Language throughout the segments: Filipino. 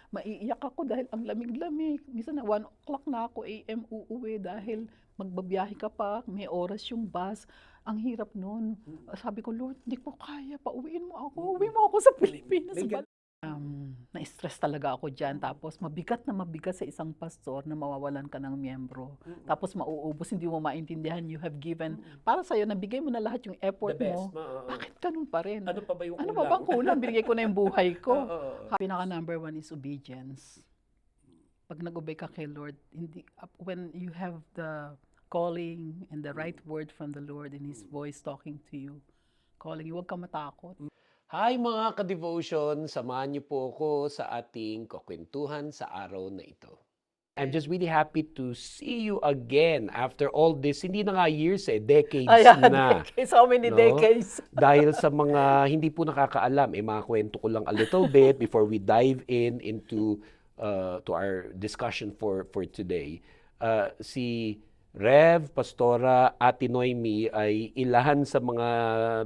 maiiyak ako dahil ang lamig-lamig. Minsan na 1 o'clock na ako AM uuwi dahil magbabiyahe ka pa, may oras yung bus. Ang hirap nun. Sabi ko, Lord, hindi ko kaya, pauwiin mo ako. Uwi mo ako sa Pilipinas. Na-stress talaga ako dyan. Tapos mabigat na mabigat sa isang pastor na mawawalan ka ng miyembro. Tapos mauubos, hindi mo maintindihan, you have given, para sa'yo, nabigay mo na lahat yung effort The best mo. mo, oo. Bakit ganun pa rin? Ano pa ba yung Ano kulang? pa bang kulang? Binigay ko na yung buhay ko. Oo. Pinaka number one is obedience. Pag nag-obey ka kay Lord, when you have the calling and the right word from the Lord and His voice talking to you, calling you, huwag ka matakot. Hi mga ka-devotion, samahan niyo po ako sa ating kukwentuhan sa araw na ito. I'm just really happy to see you again after all this, hindi na nga years decades na. Decades, how many No? decades? Dahil sa mga hindi po nakakaalam, mga kwento ko lang a little bit before we dive into to our discussion for today. Si Rev, Pastora, Ate Noemi ay ilahan sa mga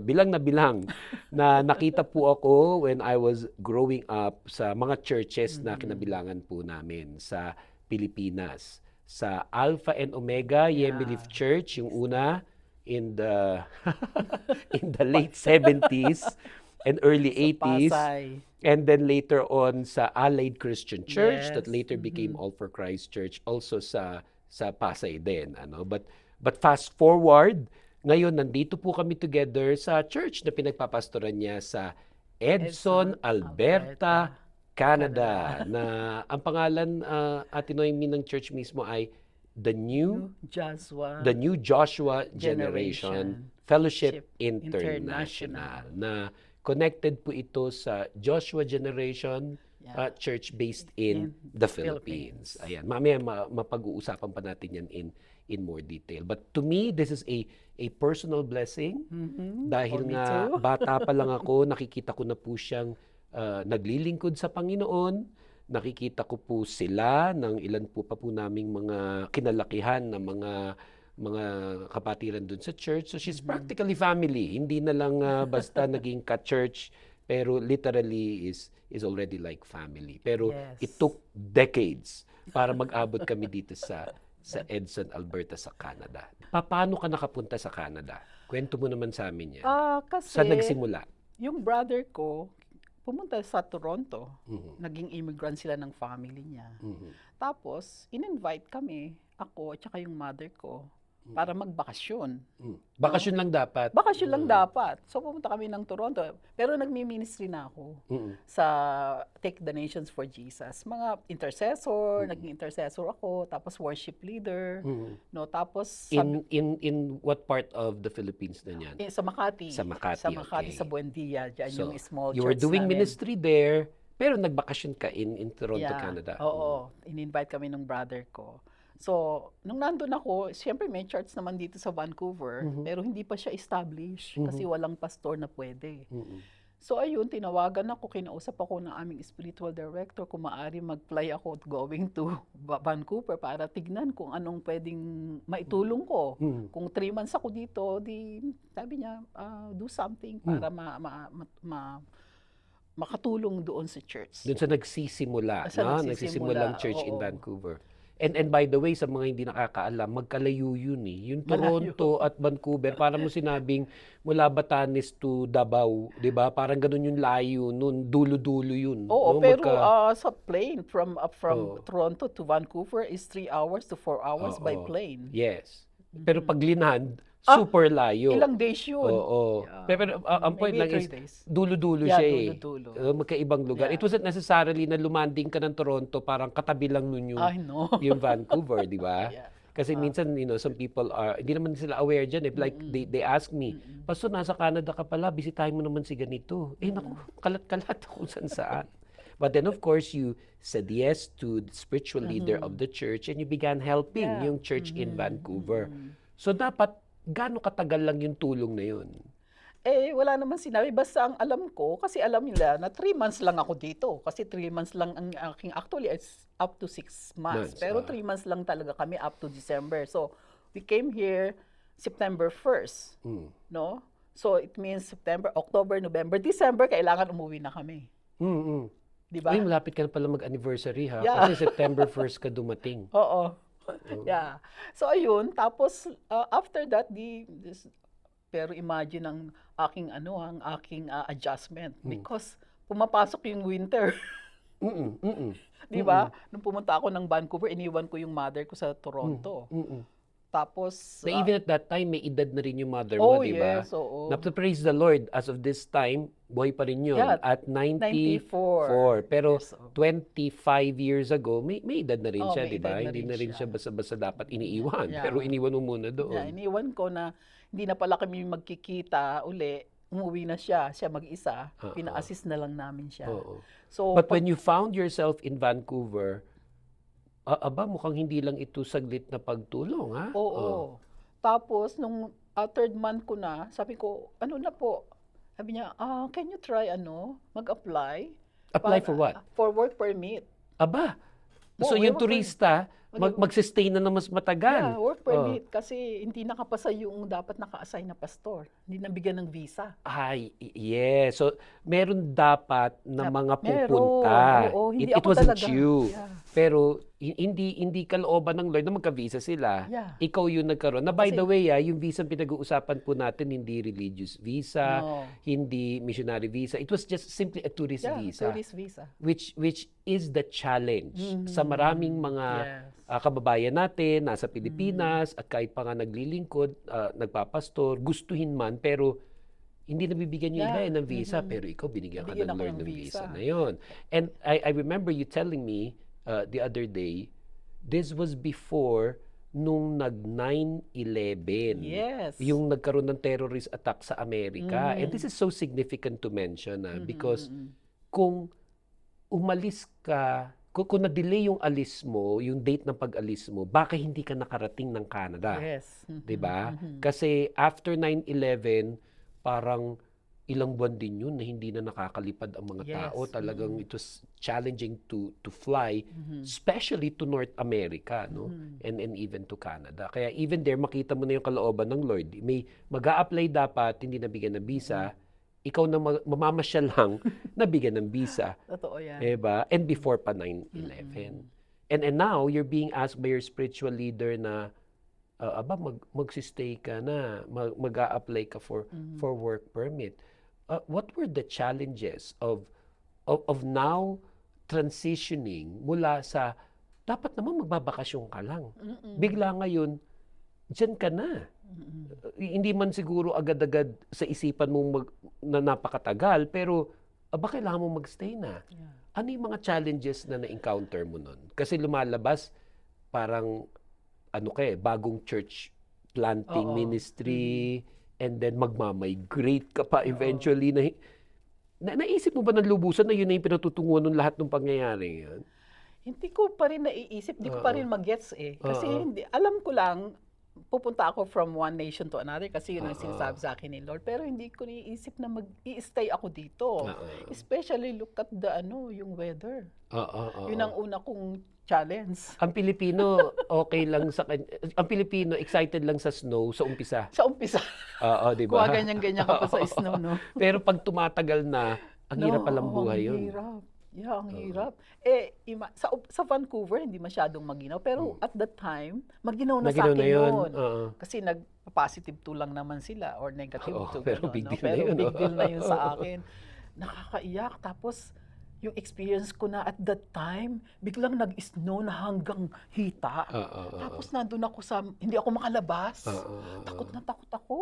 bilang na nakita po ako when I was growing up sa mga churches na kinabilangan po namin sa Pilipinas. Sa Alpha and Omega, Yemilif Church, yung una in the in the late 70s and early 80s. Pasay. And then later on sa Allied Christian Church that Yes. later became All for Christ Church, also sa Pasay din, but fast forward, ngayon nandito po kami together sa church na pinagpapastoran niya sa Edson, Alberta, Canada, na ang pangalan Ate Noemi ng church mismo ay The New Joshua Generation Fellowship International, na connected po ito sa Joshua Generation church based in the Philippines. Ayan, mamaya mapag-uusapan pa natin yan in more detail. But to me, this is a personal blessing dahil nga bata pa lang ako, nakikita ko na po siyang naglilingkod sa Panginoon. Nakikita ko po sila ng ilan po pa po naming mga kinalakihan na mga kapatiran dun sa church. So she's practically family. Hindi na lang basta naging ka-church, pero literally is already like family. Pero it took decades para mag-abot kami dito sa Edson, Alberta sa Canada. Paano ka nakapunta sa Canada? Kwento mo naman sa amin yan. Kasi Saan nagsimula? yung brother ko, pumunta sa Toronto. Naging immigrant sila ng family niya. Tapos, in-invite kami, ako at saka yung mother ko, para magbakasyon. Bakasyon lang dapat. Bakasyon lang dapat. So, pumunta kami ng Toronto. Pero nagmi-ministry na ako sa Take the Nations for Jesus. Mga intercessor, naging intercessor ako, tapos worship leader. No, tapos In what part of the Philippines na yan? sa Makati. Sa Makati, okay. Sa Buendia. Diyan yung small church you were doing namin. ministry there, pero nagbakasyon ka in Toronto, Canada. Oo. In-invite kami ng brother ko. So, nung nandun ako, siyempre may church naman dito sa Vancouver, pero hindi pa siya established kasi walang pastor na pwede. So, ayun, tinawagan ako, kinausap ako ng aming spiritual director kung maaari mag-fly ako going to Vancouver para tignan kung anong pwedeng maitulong ko. Kung 3 months ako dito, sabi niya, do something para makatulong doon sa church. Doon sa nagsisimulang church in Vancouver. And by the way, sa mga hindi nakakaalam, magkalayo yun eh. Yung Toronto at Vancouver, parang mo sinabing mula Batanes to Davao, di ba? Parang ganun yung layo nun, dulo-dulo yun. Oo, no? Pero sa plane, from Toronto to Vancouver is 3 hours to 4 hours by plane. Yes. Pero pag linhand, super layo. Ilang days yun. Oo. Pero ang point lang is, dulo-dulo siya eh. Magkaibang lugar. It wasn't necessarily na lumanding ka ng Toronto, parang katabi lang nun yung Vancouver, di ba? Kasi minsan, some people hindi naman sila aware dyan. Like, they ask me, Pastor, nasa Canada ka pala, bisitahin mo naman si ganito. Naku, kalat-kalat kung saan. But then, of course, you said yes to the spiritual leader of the church and you began helping yung church in Vancouver. So, dapat, gaano katagal lang yung tulong na yun? Wala naman sinabi. Basta ang alam ko, kasi alam nila na 3 months lang ako dito. Kasi 3 months lang ang aking, actually, it's up to 6 months. Pero 3 months lang talaga kami up to December. So, we came here September 1st. No? So, it means September, October, November, December, kailangan umuwi na kami. Di ba? Uy, malapit ka na pala mag-anniversary ha? Yeah. Kasi September 1st ka dumating. Oo. Yeah. So ayun, tapos after that pero imagine ang aking adjustment because pumapasok yung winter. Mm, mm, 'Di ba? Nung pumunta ako ng Vancouver, iniwan ko yung mother ko sa Toronto. Tapos Na even at that time, may edad na rin yung mother mo, di ba? yes, oo. Na praise the Lord, as of this time, buhay pa rin yun. Yeah, At 94. 94 Pero years old. 25 years ago, may edad na rin Oh, siya, may di ba? edad na Hindi rin na rin siya. siya basta-basta dapat iniiwan. Yeah. Pero iniwan mo muna Yeah, doon. iniwan ko na hindi na pala kami magkikita uli. Umuwi na siya mag-isa. Pina-assist na lang namin siya. Oo. So, But when you found yourself in Vancouver, mukhang hindi lang ito saglit na pagtulong, ha? oo. Tapos, nung third month ko na, sabi ko, ano na po? Sabi niya, can you try mag-apply? Apply for what? For work permit. Aba, Oo, so yung work permit. turista, mag-sustain na mas matagal. Yeah, work permit kasi hindi nakapasa yung dapat naka-assign na pastor. Hindi nabigyan ng visa. Ay, yes. So, meron dapat na mga pupunta. Meron. Oo, hindi It ako wasn't talaga. you. Yeah. Pero, hindi kalooban ng Lord na magka-visa sila. Yeah. Ikaw yung nagkaroon. Na by Kasi- the way, yung visa pinag-uusapan po natin, hindi religious visa, No. hindi missionary visa. It was just simply a tourist Yeah, visa. tourist visa. Which is the challenge sa maraming mga kababayan natin nasa Pilipinas at kahit pa nga naglilingkod, nagpapastor, gustuhin man pero hindi nabibigyan yung iba ng visa pero ikaw binigyan ka Bigyan ng ako Lord ng ng visa visa. na yun. And I remember you telling me the other day, this was before nung nag-9/11. Yes. Yung nagkaroon ng terrorist attack sa Amerika. And this is so significant to mention because kung umalis ka, kung na-delay yung alis mo, yung date ng pag-alis mo, baka hindi ka nakarating ng Canada. Yes. 'Di ba? Kasi after 9/11, parang ilang buwan din yun na hindi na nakakalipad ang mga Yes. tao. Talagang it was challenging to fly, especially to North America, no? And even to Canada. Kaya even there, makita mo na yung kalooban ng Lord. May mag-a-apply dapat, hindi nabigyan ng visa. Ikaw na mamamasyal lang, nabigyan ng visa. Totoo yan. Diba? And before pa 9/11. And now, you're being asked by your spiritual leader na, magsistay ka na, mag-a-apply ka for work permit. What were the challenges of now transitioning mula sa, dapat naman magbabakasyon ka lang. Bigla ngayon, dyan ka na. Hindi man siguro agad-agad sa isipan mo na napakatagal, pero kailangan mo magstay na. Yeah. Ano yung mga challenges na na-encounter mo nun? Kasi lumalabas, parang, bagong church planting ministry, and then magmamigrate ka pa eventually. Naisip mo ba ng lubusan na yun na yung pinatutunguhan ng lahat ng pangyayari yan? Hindi ko pa rin naiisip, hindi ko pa rin mag-gets Kasi alam ko lang, pupunta ako from one nation to another kasi yun ang sinasabi sa akin ni Lord. Pero hindi ko naiisip na mag-i-stay ako dito. Especially look at yung weather. Yun ang una kong challenge. Ang Pilipino, okay lang sa ang Pilipino, excited lang sa snow sa umpisa. Sa umpisa. Di ba? Kuha ganyan-ganyan ka pa sa snow, no? Pero pag tumatagal na, ang hirap palang buhay yun. Ang hirap. Yeah, ang hirap. Sa Vancouver, hindi masyadong maginaw. Pero at that time, maginaw na sa Maginaw akin na yun. yun. Kasi positive 2 lang naman sila or negative 2. Pero big deal na Pero yun, big deal na yun sa akin. Nakakaiyak. Tapos, yung experience ko na at that time, biglang nag-snow na hanggang hita. Tapos nandun ako hindi ako makalabas. Takot na takot ako.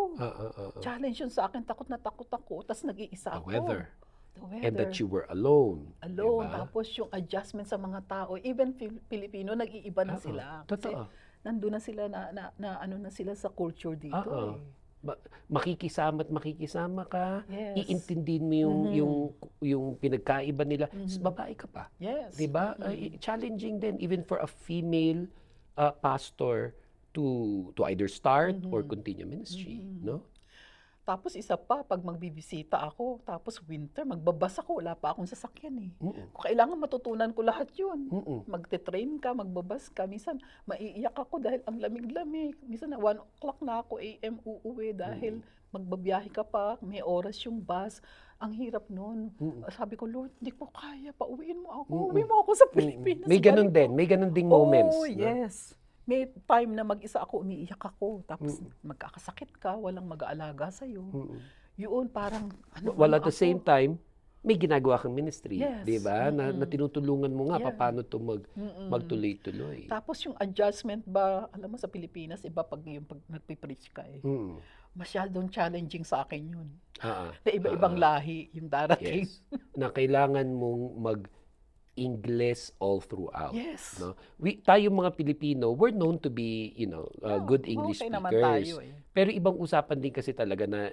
Challenge yun sa akin, takot na takot ako. Tapos nag-iisa ako. The weather. The And that you were alone. alone. Diba? Tapos yung adjustment sa mga tao, even Filipino, nag-iiba na sila. Kasi Totoo. nandun na sila na sila sa culture dito. Makikisama ka, Yes. iintindihin mo yung pinagkaiba nila. Babae ka pa. Yes. Diba? Challenging din even for a female pastor to either start or continue ministry, no? Tapos isa pa, pag magbibisita ako, tapos winter, magbabas ako, wala pa akong sasakyan Kung kailangan matutunan ko lahat yun. Magte-train ka, magbabas ka. Minsan, maiiyak ako dahil ang lamig-lamig. Minsan, 1 o'clock na ako AM uuwi dahil magbabiyahe ka pa, may oras yung bus. ang hirap nun. Mm. Sabi ko, Lord, hindi ko kaya, pauwiin mo ako. Mm. Uwi mo ako sa Pilipinas. May ganun Balik din, mo. may ganun ding moments, Oh, no? yes. May time na mag-isa ako, umiiyak ako. Tapos Mm. magkakasakit ka, walang mag-aalaga sa'yo. Mm. Yun, parang While ano-ano at the ako. same time, may ginagawa kang ministry, Yes. 'di ba? Na tinutulungan mo nga Yeah. paano 'to Mm-mm. magtuloy-tuloy. Tapos yung adjustment ba, alam mo sa Pilipinas, iba pag yung pag nagpipreach ka eh. Mm. Masyadong challenging sa akin yun. Ah, Na iba-ibang lahi yung darating. yes. Na kailangan mong mag-Ingles all throughout. Yes. No? Tayong mga Pilipino, we're known to be, good English Okay naman speakers. tayo eh. Pero ibang usapan din kasi talaga na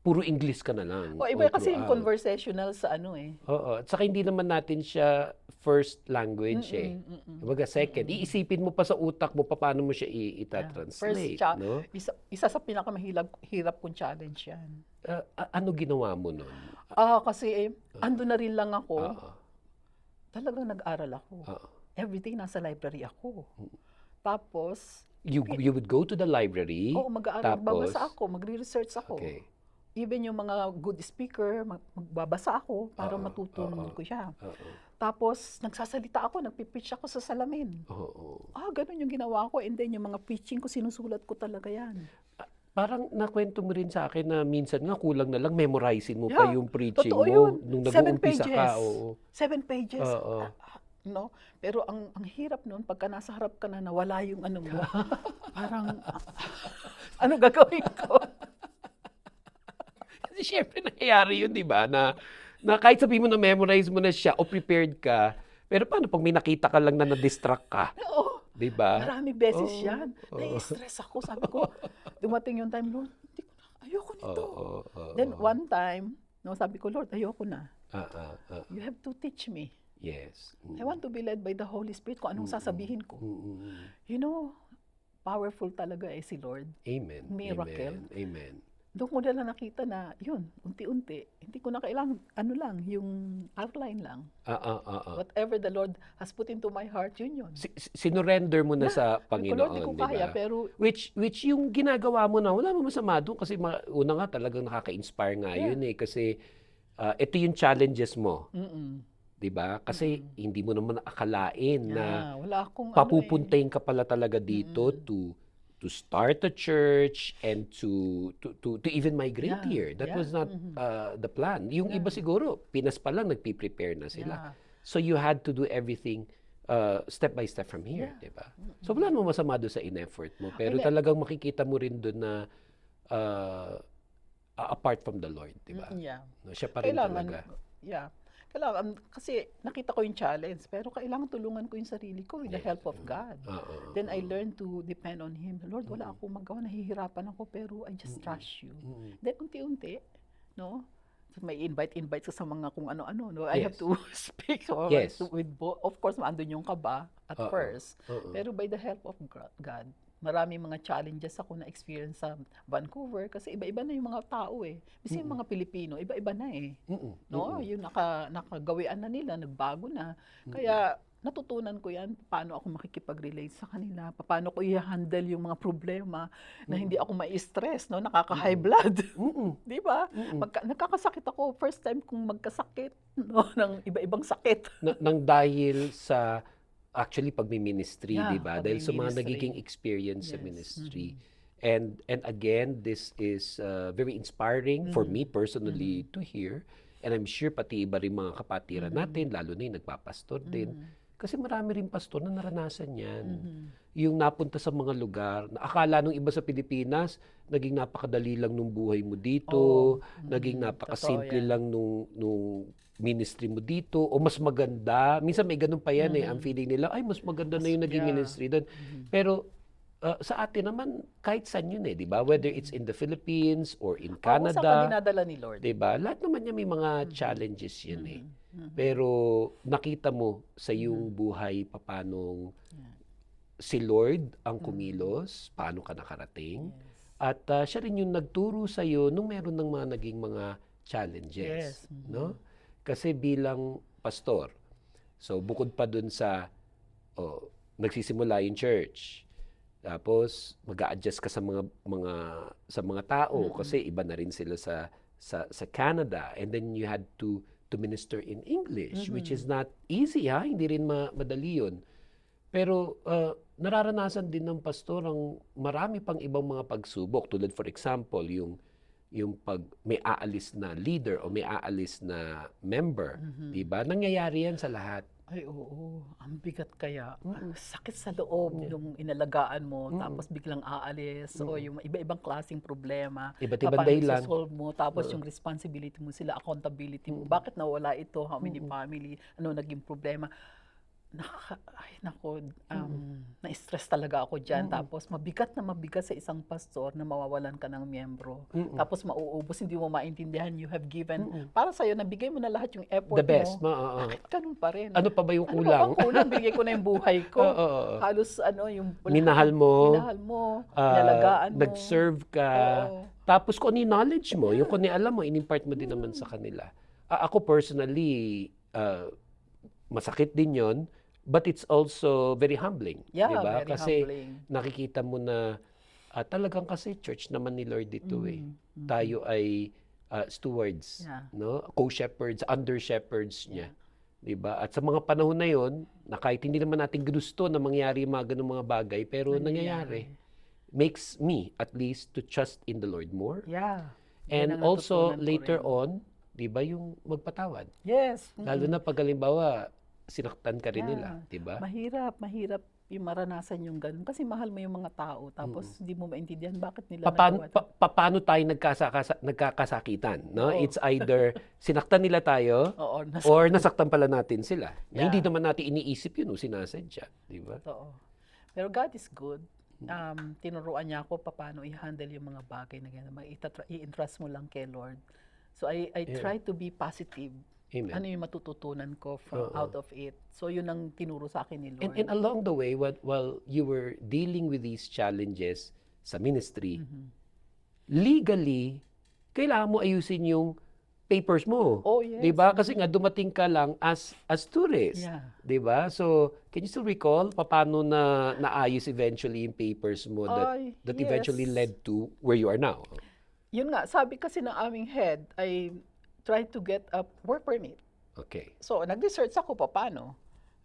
puro English ka na lang. O iba all kasi yung throughout. conversational sa ano eh. Oo. At saka hindi naman natin siya first language eh. Kumbaga second. Iisipin mo pa sa utak mo paano mo siya First, ita-translate. No? isa sa hirap kong challenge yan. Ano ginawa mo nun? Kasi ando na rin lang ako. Oo. Talagang nag-aral ako. Oo. Everything nasa library ako. Tapos, You would go to the library. mag-aaral, tapos, babasa ako, magre-research ako. Okay. Even yung mga good speaker, magbabasa ako para Oo, matutunan oo. ko siya. Oo. Tapos, nagsasalita ako, nagpipreach ako sa salamin. Oo. Ganun yung ginawa ko. And then, yung mga preaching ko, sinusulat ko talaga yan. Parang nakwento mo rin sa akin na minsan nga kulang na lang memorizein mo pa Yeah, yung preaching totoo mo yun. nung 7 nag-uumpisa pages. ka. Oo. 7 pages. Oo. No? Pero ang hirap nun, pagka nasa harap ka na, nawala yung ano mo. Parang, ano gagawin ko? Kasi syempre nangyayari yun, di ba? Na kahit sabihin mo na memorize mo na siya o prepared ka, pero paano pag may nakita ka lang na na-distract ka? Oo. Di ba? Marami beses Oo. yan. Nai-stress ako. Sabi ko, dumating yung time, Lord, ayoko nito. Oo. Then one time, sabi ko, Lord, ayoko na. Ah. You have to teach me. Yes. I want to be led by the Holy Spirit kung anong sasabihin ko. You know, powerful talaga si Lord. Amen. Miracle. Amen. Doon ko na nakita na, yun, unti-unti. Hindi ko na kailangan, yung outline lang. Whatever the Lord has put into my heart, yun. Sinurrender mo na sa Sabi ko, Panginoon, Lord, di ko di ba? kaya, pero Which yung ginagawa mo na, wala mo masama doon kasi una nga talagang nakaka-inspire nga yun eh. Kasi ito yung challenges mo. Di ba? Kasi hindi mo naman akalain na wala akong papupuntahin ka pala talaga dito to start a church and to even migrate here. That was not the plan. Yung iba siguro, Pinas pa lang nagpi-prepare na sila. So you had to do everything step by step from here, di ba? So wala naman masama doon sa in-effort mo. Pero talagang makikita mo rin doon na apart from the Lord, di ba? No, siya pa rin talaga. Kailangan, kasi nakita ko yung challenge, pero kailangan tulungan ko yung sarili ko with the help of God. Then I learned to depend on Him. Lord, wala akong magawa, nahihirapan ako, pero I just trust you. Then unti-unti, no? So, may invite ka sa mga kung ano-ano, no? I have to speak with both. Of course, maandun yung kaba at first. Pero by the help of God, maraming mga challenges ako na experience sa Vancouver kasi iba-iba na yung mga tao eh. Kasi yung mga Pilipino, iba-iba na eh. No? Yung nakagawian na nila, nagbago na. Kaya natutunan ko yan, paano ako makikipag-relate sa kanila, paano ko i-handle yung mga problema na hindi ako ma-stress, no? Nakaka-high blood. Di ba? Nagkakasakit ako, first time kong magkasakit, no? Ng iba-ibang sakit. Nang dahil sa actually pag may ministry, di ba? pag Dahil may sa mga ministry. nagiging experience sa Yes. ministry. And again, this is very inspiring for me personally to hear. And I'm sure pati iba rin mga kapatiran natin, lalo na yung nagpapastor din. Kasi marami rin pastor na naranasan yan. Yung napunta sa mga lugar, na akala nung iba sa Pilipinas, naging napakadali lang nung buhay mo dito, naging napakasimple lang nung ministry mo dito, o mas maganda. Minsan may ganun pa yan ang feeling nila, ay mas maganda na yung naging ministry doon. Pero sa atin naman, kahit saan yun di ba? Whether it's in the Philippines or in Saan ka Canada, dinadala ni Lord? di ba? Lahat naman niya may mga challenges yun Pero nakita mo sa iyong buhay paanong si Lord ang kumilos, paano ka nakarating, at siya rin yung nagturo sa iyo nung meron ng mga naging mga challenges, no? Kasi bilang pastor, so bukod pa dun sa nagsisimula yung church, tapos mag-a-adjust ka sa mga tao kasi iba na rin sila sa sa Canada, and then you had to minister in English, which is not easy, ha? Hindi rin madali yun. Pero nararanasan din ng pastor ang marami pang ibang mga pagsubok, tulad for example yung pag may aalis na leader o may aalis na member, 'di ba? Nangyayari yan sa lahat. Ay, oo. Ang bigat kaya. Sakit sa loob yung inalagaan mo, tapos biglang aalis, o yung iba-ibang klaseng problema. Iba't ibang Paano dahilan. i-solve mo, tapos yung responsibility mo sila, accountability mo. Bakit nawala ito? How many family? Ano naging problema? Ay, nako, na-stress talaga ako dyan. Tapos mabigat sa isang pastor na mawawalan ka ng miyembro. Tapos mauubos, hindi mo maintindihan, you have given. Para sa'yo, nabigay mo na lahat yung effort The best. mo. Bakit ganun pa rin? Ano pa ba yung Ano kulang? pa bang kulang? Bigay ko na yung buhay ko. Halos yung Minahal mo, inalagaan mo. nag-serve ka, Oo. tapos kung ano yung knowledge mo, yung kung ano yung alam mo, in-impart mo din naman sa kanila. Ako personally, masakit din yon, but it's also very humbling. Yeah, diba? very Kasi humbling. nakikita mo na talagang kasi church naman ni Lord dito eh. Tayo ay stewards, Yeah. no? Co-shepherds, under-shepherds niya. Diba? At sa mga panahon na yon, na kahit hindi naman natin gusto na mangyari yung mga ganung mga bagay, pero nangyayari. Makes me, at least, to trust in the Lord more. Yeah. And Yan ang also, natutunan ko later rin. on, diba, yung magpatawad. Yes. Lalo na pag halimbawa, sinaktan ka rin Yeah. nila, diba? Mahirap yung maranasan yung ganun. Kasi mahal mo yung mga tao, tapos hindi mo maintindihan bakit nila Paano, nagawa. paano tayo nagkakasakitan? No? Oo. It's either sinaktan nila tayo, Oo, or nasaktan pala natin sila. Na Yeah. hindi naman natin iniisip yun o sinasadya. Diba? totoo. Pero God is good. Tinuruan niya ako paano i-handle yung mga bagay na gano'n. I-entrust mo lang kay Lord. So I try to be positive. Amen. Ano yung matututunan ko out of it. So yun ang tinuro sa akin ni Lord. And along the way, while you were dealing with these challenges sa ministry, legally, kailangan mo ayusin yung papers mo. Oh, yes. 'Di ba? Kasi nga dumating ka lang as tourist. Yeah. 'Di ba? So, can you still recall paano na naayos eventually yung papers mo that Yes. eventually led to where you are now? Yun nga, sabi kasi ng aming head, I tried to get a work permit. Okay. So, nag-research ako paano.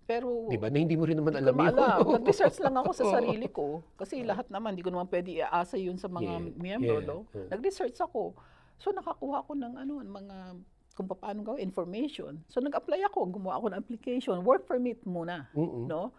Pero, 'Di ba? Na hindi mo rin naman hindi alam ko yun. maalam. Nag-research lang ako sa sarili ko. Kasi lahat naman, hindi ko naman pwede iaasa yun sa mga miyembro. yeah, No? Nag-research ako. So, nakakuha ako ng mga kung paano gawin, information. So, nag-apply ako. Gumawa ako ng application. Work permit muna. No?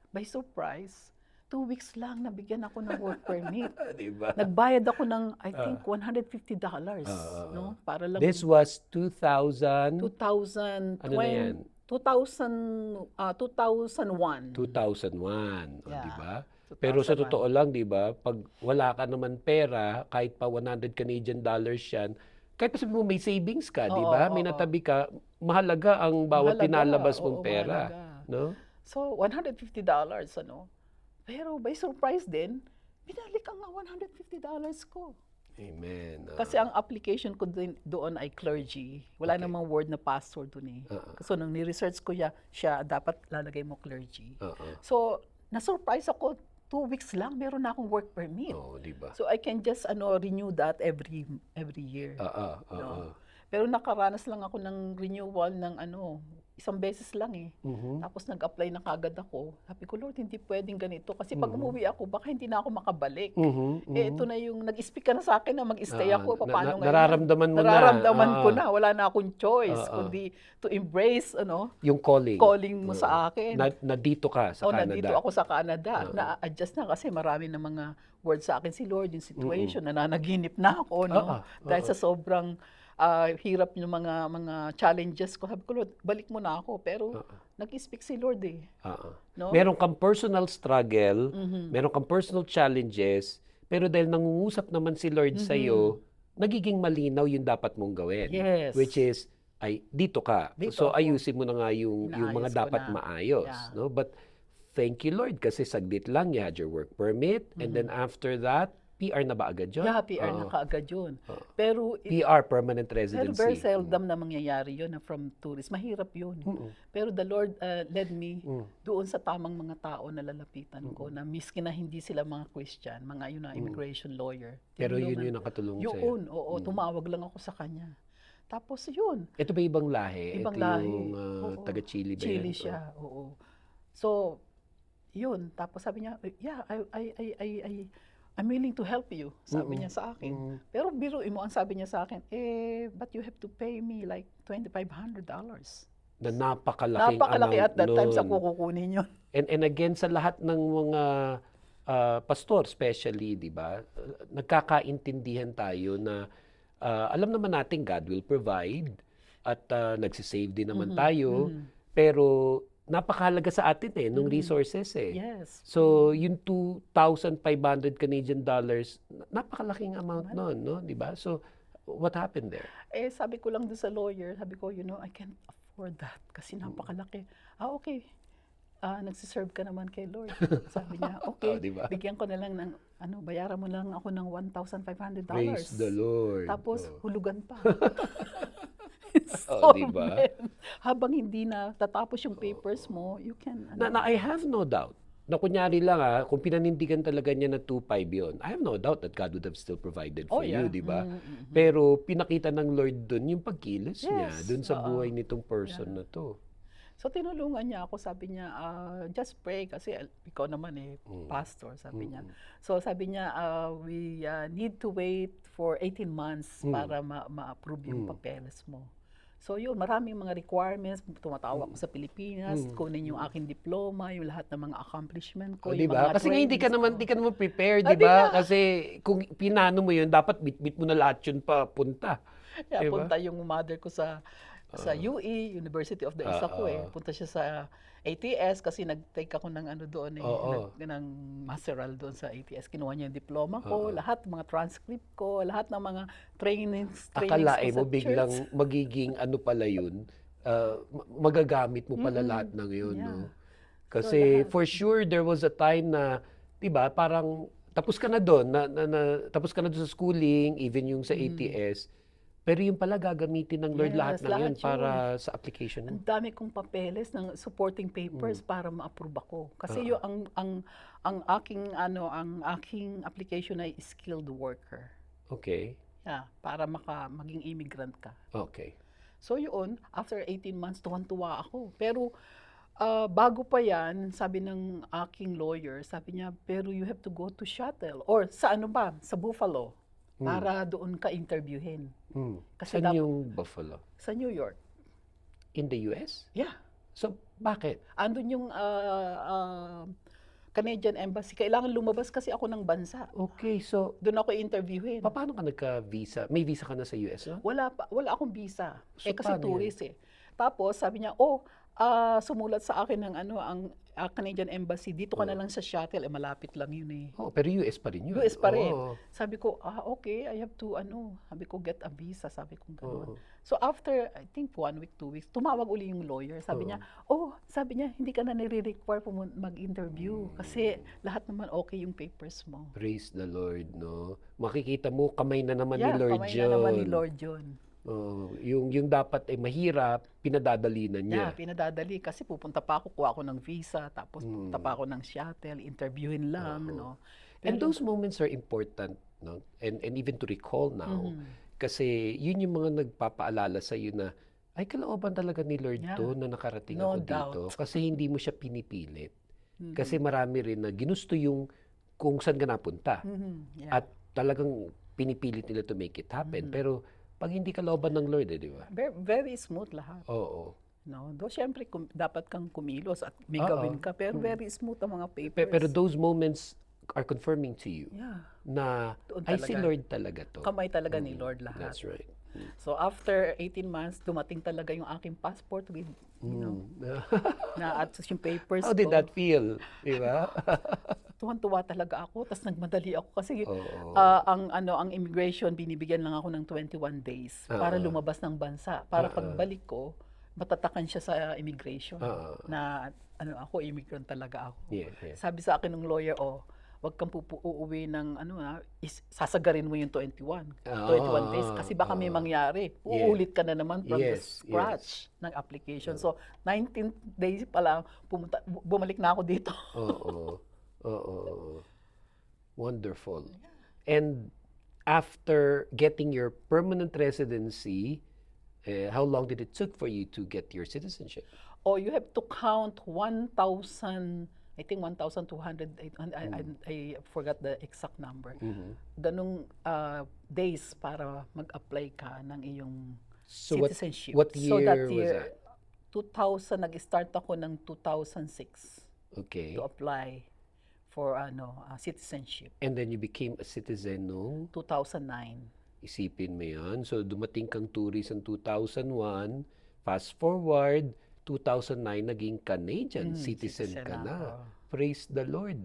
By surprise, 2 weeks lang nabigyan ako ng work permit. 'Di ba? Nagbayad ako ng, I think, $150. No? Para lang This was 2000 2020, Ano na yan? 2001. 2001, Yeah. 'di ba? Pero sa 2001. totoo lang, 'di ba, pag wala ka naman pera, kahit pa $100 Canadian dollars 'yan, kahit pa sabi mo may savings ka, 'di ba? May natabi ka, mahalaga ang bawat Mahalaga, pinalabas mong oo, pera, mahalaga. no? So, $150, ano? Pero by surprise din, binalik ang $150 ko. Amen. Kasi ang application ko doon ay clergy. Wala Okay. namang word na pastor doon eh. So, nung ni-research ko siya, dapat lalagay mo clergy. So, na-surprise ako, 2 weeks lang, meron na akong work permit. Oh, 'di ba? So, I can just renew that every year. No? Pero nakaranas lang ako ng renewal ng isang beses lang eh. Tapos nag-apply na kagad ako. Sabi ko, Lord, hindi pwedeng ganito. Kasi pag umuwi ako, baka hindi na ako makabalik. Ito na yung nag-speak ka na sa akin na mag-stay ako. Paano ngayon? nararamdaman mo na. Nararamdaman ko na. Wala na akong choice. Kundi to embrace Yung calling. mo sa akin. Na dito ka sa Canada. Nandito ako sa Canada. Na-adjust na kasi marami na mga words sa akin si Lord, yung situation, nananaginip na ako. No? Dahil sa sobrang hirap yung mga challenges ko. Sabi ko, Lord, balik mo na ako. Pero nag-speak si Lord eh. No? Meron kang personal struggle, meron kang personal challenges, pero dahil nangungusap naman si Lord sa iyo, nagiging malinaw yung dapat mong gawin. Yes. Which is, dito ka. Dito So ako. ayusin mo na nga yung mga Inaayos ko dapat na. maayos. Yeah. No? But thank you Lord kasi saglit lang, you had your work permit, and then after that, PR na ba agad yun? Yeah, PR na Oo. kaagad yun. Oo. Pero PR, permanent Pero residency. very seldom na mangyayari yun na from tourist. Mahirap yun. Mm. Pero the Lord led me Mm. doon sa tamang mga tao na lalapitan ko na miski na hindi sila mga Christian, mga yun na immigration lawyer. Pero yun Tinulungan. yung nakatulong sa'yo. Yun, oo, tumawag lang ako sa kanya. Tapos yun, Ito ba ibang lahi? ibang Ito lahi. yung Oo. taga-Chile ba Chile yan? siya, oo. So, yun. Tapos sabi niya, yeah, I'm willing to help you, sabi niya sa akin. Pero biruin mo, ang sabi niya sa akin, but you have to pay me like $2,500. Na napakalaking Napakalaki amount at that time sa nun. kukunin yun. And again, sa lahat ng mga pastor especially, di ba, nagkakaintindihan tayo na alam naman natin God will provide at nagsisave din naman tayo, pero napakahalaga sa atin nung resources Yes. So, yung 2,500 Canadian dollars, napakalaking amount nun, no? Di ba? So, what happened there? Sabi ko lang doon sa lawyer, sabi ko, I can't afford that kasi napakalaki. Okay. Nagsiserve ka naman kay Lord. Sabi niya, okay, diba? bigyan ko na lang ng, bayaran mo lang ako ng $1,500. Praise the Lord. Tapos, hulugan pa. Diba? Habang hindi na tatapos yung papers mo, you can, Na I have no doubt na kunyari lang kung pinanindigan talaga niya na 2,500 yun, I have no doubt that God would have still provided for you, di ba? Pero pinakita ng Lord dun yung pagkilos niya, dun sa buhay nitong person na to. So tinulungan niya ako, sabi niya, just pray kasi ikaw naman pastor, sabi niya. So sabi niya, we need to wait for 18 months para ma-approve yung papeles mo. So yun, maraming mga requirements, tumatawag ko sa Pilipinas, kunin yung aking diploma, yung lahat ng mga accomplishment ko, yung Diba? mga Kasi nga hindi ka trainings ko. naman prepared, di ba? Kasi kung pinano mo yun, dapat bit-bit mo na lahat yun pa punta. Kaya Diba? punta yung mother ko sa UE, University of the Isa ko Punta siya sa ATS kasi nag-take ako ng doon ng masteral doon sa ATS. Kinuha niya yung diploma ko, lahat mga transcript ko, lahat ng mga trainings ko Akalain sa mo biglang church. magiging pala yun, magagamit mo pala lahat ng yun, Yeah. no? Kasi for sure there was a time na, 'di ba, parang tapos ka na doon, tapos ka na doon sa schooling, even yung sa ATS. Pero yung pala gagamitin ng Lord lahat Yes, ng yun lahat para sa application mo. Ang dami kong papeles ng supporting papers para ma-approve ako. Kasi yung ang aking application ay skilled worker. Okay. Yeah, para maging immigrant ka. Okay. So yun, after 18 months, tuwan-tuwa ako. Pero bago pa yan, sabi ng aking lawyer, sabi niya, pero you have to go to Shuttle. Or sa sa Buffalo, para doon ka interviewin. Kasi Saan yung Buffalo? sa New York. In the US? Yeah. So, bakit? Andun yung Canadian Embassy. Kailangan lumabas kasi ako ng bansa. Okay, so, Doon ako interviewin. paano ka nagka-visa? May visa ka na sa US, no? Wala akong visa. So, Kasi paano tourist Tapos sabi niya, sumulat sa akin ng ang Canadian Embassy, dito ka na lang sa shuttle, malapit lang yun Oh, pero US pa rin yun. US pa rin. Oo. Sabi ko, okay, I have to, sabi ko, get a visa, sabi ko gano'n. So after, I think 1 week, 2 weeks, tumawag uli yung lawyer, sabi niya, sabi niya, hindi ka na nire-require mag-interview kasi lahat naman okay yung papers mo. Praise the Lord, no? Makikita mo, kamay na naman ni Lord kamay yun. na naman ni Lord yun. Yung dapat mahirap, pinadadali na niya. Yeah, pinadadali kasi pupunta pa ako, kuha ako ng visa, tapos pupunta pa ako ng shuttle, interviewin lang, no. And those moments are important, no? And even to recall now, kasi yun yung mga nagpapaalala sa iyo na ay kalooban talaga ni Lord to na nakarating No ako dito doubt. kasi hindi mo siya pinipilit. Kasi marami rin na ginusto yung kung saan ka napunta. Yeah. At talagang pinipilit nila to make it happen. Pero pag hindi ka looban ng Lord, di ba? Very, very smooth lahat. Oo. No, do syempre dapat kang kumilos at may gawin ka, pero very smooth ang mga papers. Pero those moments are confirming to you yeah, na Doon ay si talaga. Lord talaga to. kamay talaga ni Lord lahat. That's right. So after 18 months, dumating talaga yung aking passport with, na at yung papers How did ko. that feel? Di ba? Tuwan-tuwa talaga ako, tapos nagmadali ako kasi Oo. ang immigration binibigyan lang ako ng 21 days para lumabas ng bansa. Para pagbalik ko, matatakan siya sa immigration na ako immigrant talaga ako. Yeah. Sabi sa akin ng lawyer, wag kang uuwi ng sasagarin mo yung 21 days Ah, kasi baka may ah. mangyari. Yeah. Uulit ka na naman from the Yes, scratch ng application. So 19th days pa lang bumalik na ako dito. Oo. Oo. Wonderful. And after getting your permanent residency, how long did it took for you to get your citizenship? Oh, you have to count 1,000, I think 1,200, I forgot the exact number. Ganong days para mag-apply ka ng iyong So citizenship. what So that year was that? 2000, nag-start ako ng 2006 Okay. to apply for citizenship. And then you became a citizen nung 2009. isipin mo yan. So dumating kang tourist in 2001, fast forward, 2009 naging Canadian citizen ka citizen na. ako. Praise the Lord.